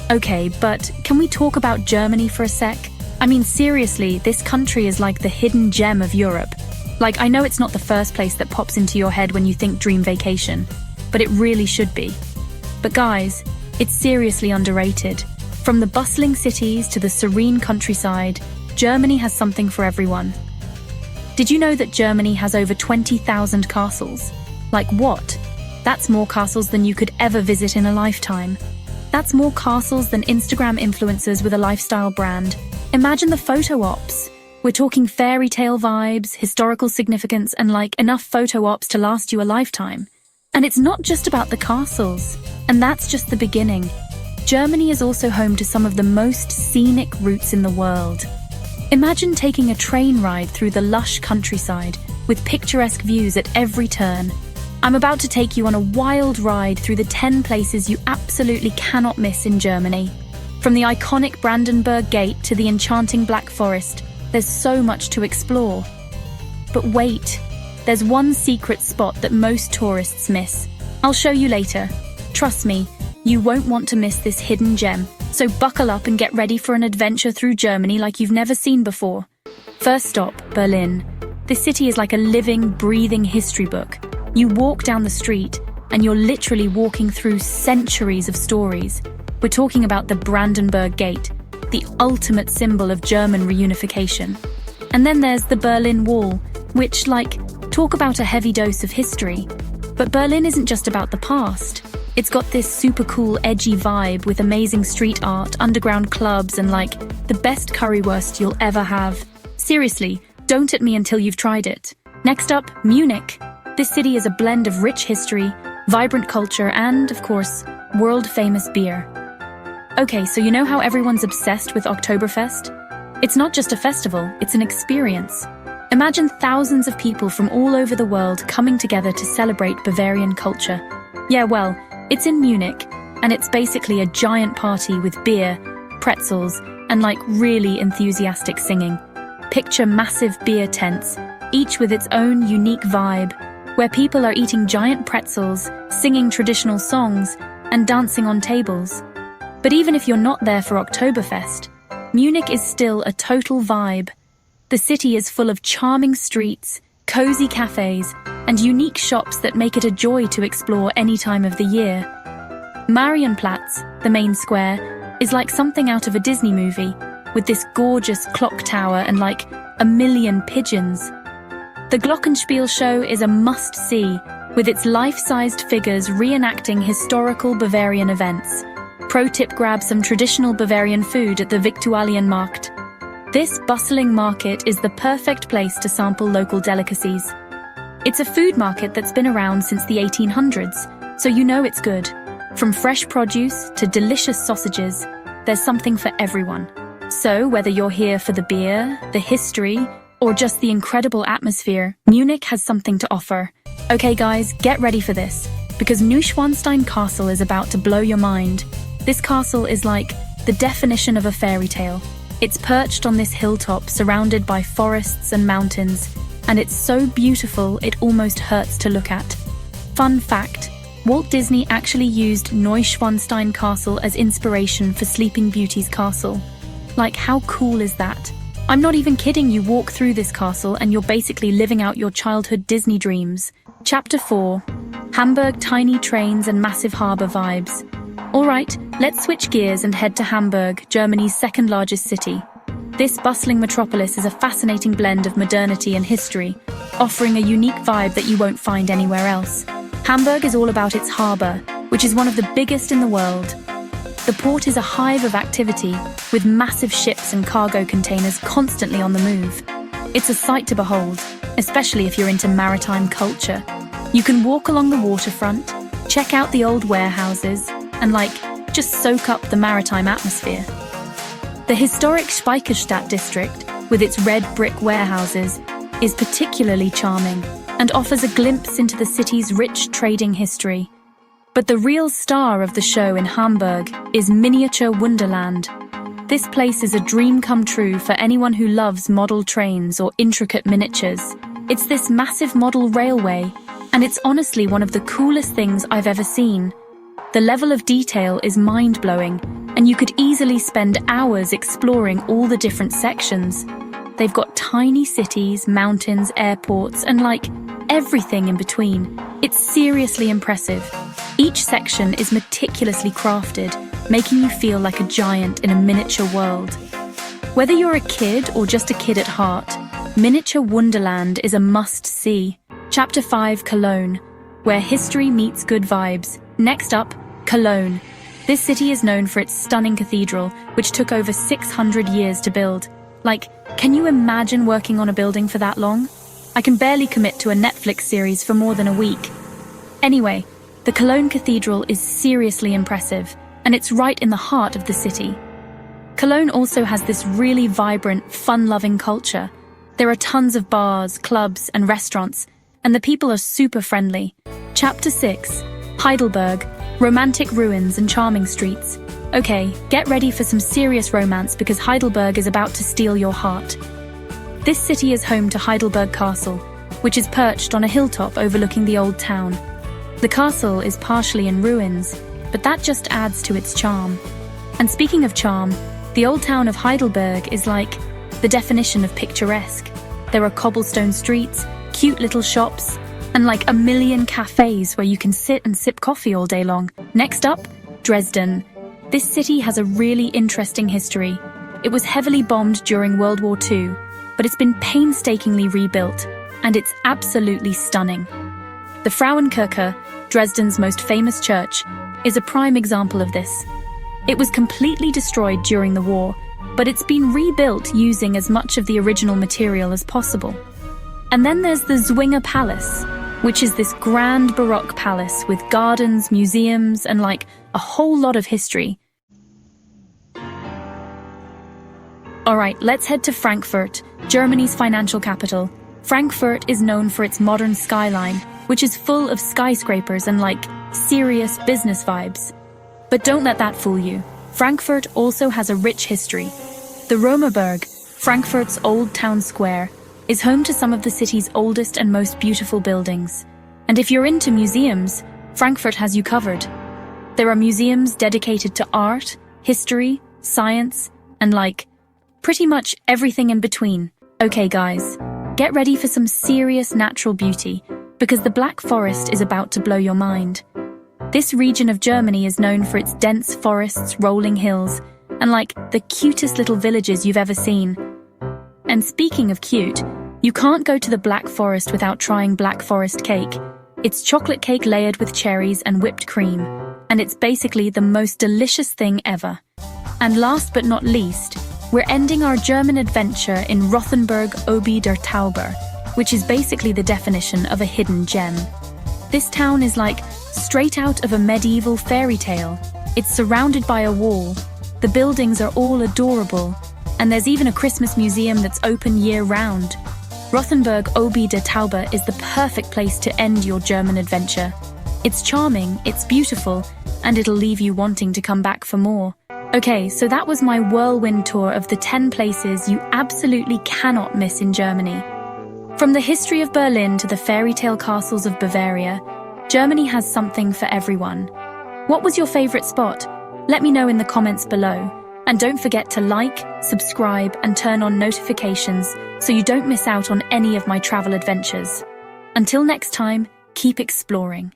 Okay, but can we talk about Germany for a sec? I mean, seriously, this country is like the hidden gem of Europe. Like, I know it's not the first place that pops into your head when you think dream vacation, but it really should be. But guys, it's seriously underrated. From the bustling cities to the serene countryside, Germany has something for everyone. Did you know that Germany has over 20,000 castles? Like what? That's more castles than you could ever visit in a lifetime. That's more castles than Instagram influencers with a lifestyle brand. Imagine the photo ops. We're talking fairy tale vibes, historical significance, and like enough photo ops to last you a lifetime. And it's not just about the castles. And that's just the beginning. Germany is also home to some of the most scenic routes in the world. Imagine taking a train ride through the lush countryside with picturesque views at every turn. I'm about to take you on a wild ride through the 10 places you absolutely cannot miss in Germany. From the iconic Brandenburg Gate to the enchanting Black Forest, there's so much to explore. But wait, there's one secret spot that most tourists miss. I'll show you later. Trust me, you won't want to miss this hidden gem. So buckle up and get ready for an adventure through Germany like you've never seen before. First stop, Berlin. This city is like a living, breathing history book. You walk down the street, and you're literally walking through centuries of stories. We're talking about the Brandenburg Gate, the ultimate symbol of German reunification. And then there's the Berlin Wall, which, talk about a heavy dose of history. But Berlin isn't just about the past. It's got this super cool, edgy vibe with amazing street art, underground clubs, and the best currywurst you'll ever have. Seriously, don't at me until you've tried it. Next up, Munich. This city is a blend of rich history, vibrant culture, and, of course, world-famous beer. Okay, so you know how everyone's obsessed with Oktoberfest? It's not just a festival, it's an experience. Imagine thousands of people from all over the world coming together to celebrate Bavarian culture. Yeah, well, it's in Munich, and it's basically a giant party with beer, pretzels, and really enthusiastic singing. Picture massive beer tents, each with its own unique vibe, where people are eating giant pretzels, singing traditional songs, and dancing on tables. But even if you're not there for Oktoberfest, Munich is still a total vibe. The city is full of charming streets, cozy cafes, and unique shops that make it a joy to explore any time of the year. Marienplatz, the main square, is like something out of a Disney movie, with this gorgeous clock tower and a million pigeons. The Glockenspiel show is a must-see, with its life-sized figures reenacting historical Bavarian events. Pro tip: grab some traditional Bavarian food at the Viktualienmarkt. This bustling market is the perfect place to sample local delicacies. It's a food market that's been around since the 1800s, so you know it's good. From fresh produce to delicious sausages, there's something for everyone. So whether you're here for the beer, the history, or just the incredible atmosphere, Munich has something to offer. Okay guys, get ready for this, because Neuschwanstein Castle is about to blow your mind. This castle is like the definition of a fairy tale. It's perched on this hilltop surrounded by forests and mountains, and it's so beautiful it almost hurts to look at. Fun fact, Walt Disney actually used Neuschwanstein Castle as inspiration for Sleeping Beauty's castle. How cool is that? I'm not even kidding, you walk through this castle and you're basically living out your childhood Disney dreams. Chapter 4. Hamburg tiny trains and massive harbour vibes. Alright, let's switch gears and head to Hamburg, Germany's second largest city. This bustling metropolis is a fascinating blend of modernity and history, offering a unique vibe that you won't find anywhere else. Hamburg is all about its harbour, which is one of the biggest in the world. The port is a hive of activity, with massive ships and cargo containers constantly on the move. It's a sight to behold, especially if you're into maritime culture. You can walk along the waterfront, check out the old warehouses, and just soak up the maritime atmosphere. The historic Speicherstadt district, with its red brick warehouses, is particularly charming and offers a glimpse into the city's rich trading history. But the real star of the show in Hamburg is Miniature Wonderland. This place is a dream come true for anyone who loves model trains or intricate miniatures. It's this massive model railway, and it's honestly one of the coolest things I've ever seen. The level of detail is mind-blowing, and you could easily spend hours exploring all the different sections. They've got tiny cities, mountains, airports, and everything in between. It's seriously impressive. Each section is meticulously crafted, making you feel like a giant in a miniature world. Whether you're a kid or just a kid at heart, Miniature Wonderland is a must-see. Chapter 5, Cologne, where history meets good vibes. Next up, Cologne. This city is known for its stunning cathedral, which took over 600 years to build. Can you imagine working on a building for that long? I can barely commit to a Netflix series for more than a week. Anyway, the Cologne Cathedral is seriously impressive, and it's right in the heart of the city. Cologne also has this really vibrant, fun-loving culture. There are tons of bars, clubs, and restaurants, and the people are super friendly. Chapter 6, Heidelberg, romantic ruins and charming streets. Okay, get ready for some serious romance because Heidelberg is about to steal your heart. This city is home to Heidelberg Castle, which is perched on a hilltop overlooking the old town. The castle is partially in ruins, but that just adds to its charm. And speaking of charm, the old town of Heidelberg is the definition of picturesque. There are cobblestone streets, cute little shops, and a million cafes where you can sit and sip coffee all day long. Next up, Dresden. This city has a really interesting history. It was heavily bombed during World War II, but it's been painstakingly rebuilt, and it's absolutely stunning. The Frauenkirche, Dresden's most famous church, is a prime example of this. It was completely destroyed during the war, but it's been rebuilt using as much of the original material as possible. And then there's the Zwinger Palace, which is this grand Baroque palace with gardens, museums, and a whole lot of history. Alright, let's head to Frankfurt, Germany's financial capital. Frankfurt is known for its modern skyline, which is full of skyscrapers and serious business vibes. But don't let that fool you. Frankfurt also has a rich history. The Römerberg, Frankfurt's old town square, is home to some of the city's oldest and most beautiful buildings. And if you're into museums, Frankfurt has you covered. There are museums dedicated to art, history, science, and pretty much everything in between. Okay guys, get ready for some serious natural beauty, because the Black Forest is about to blow your mind. This region of Germany is known for its dense forests, rolling hills, and the cutest little villages you've ever seen. And speaking of cute, you can't go to the Black Forest without trying Black Forest cake. It's chocolate cake layered with cherries and whipped cream, and it's basically the most delicious thing ever. And last but not least, we're ending our German adventure in Rothenburg Obi der Tauber, which is basically the definition of a hidden gem. This town is straight out of a medieval fairy tale. It's surrounded by a wall. The buildings are all adorable, and there's even a Christmas museum that's open year-round. Rothenburg Obi der Tauber is the perfect place to end your German adventure. It's charming, it's beautiful, and it'll leave you wanting to come back for more. Okay, so that was my whirlwind tour of the 10 places you absolutely cannot miss in Germany. From the history of Berlin to the fairy tale castles of Bavaria, Germany has something for everyone. What was your favorite spot? Let me know in the comments below. And don't forget to like, subscribe, and turn on notifications so you don't miss out on any of my travel adventures. Until next time, keep exploring.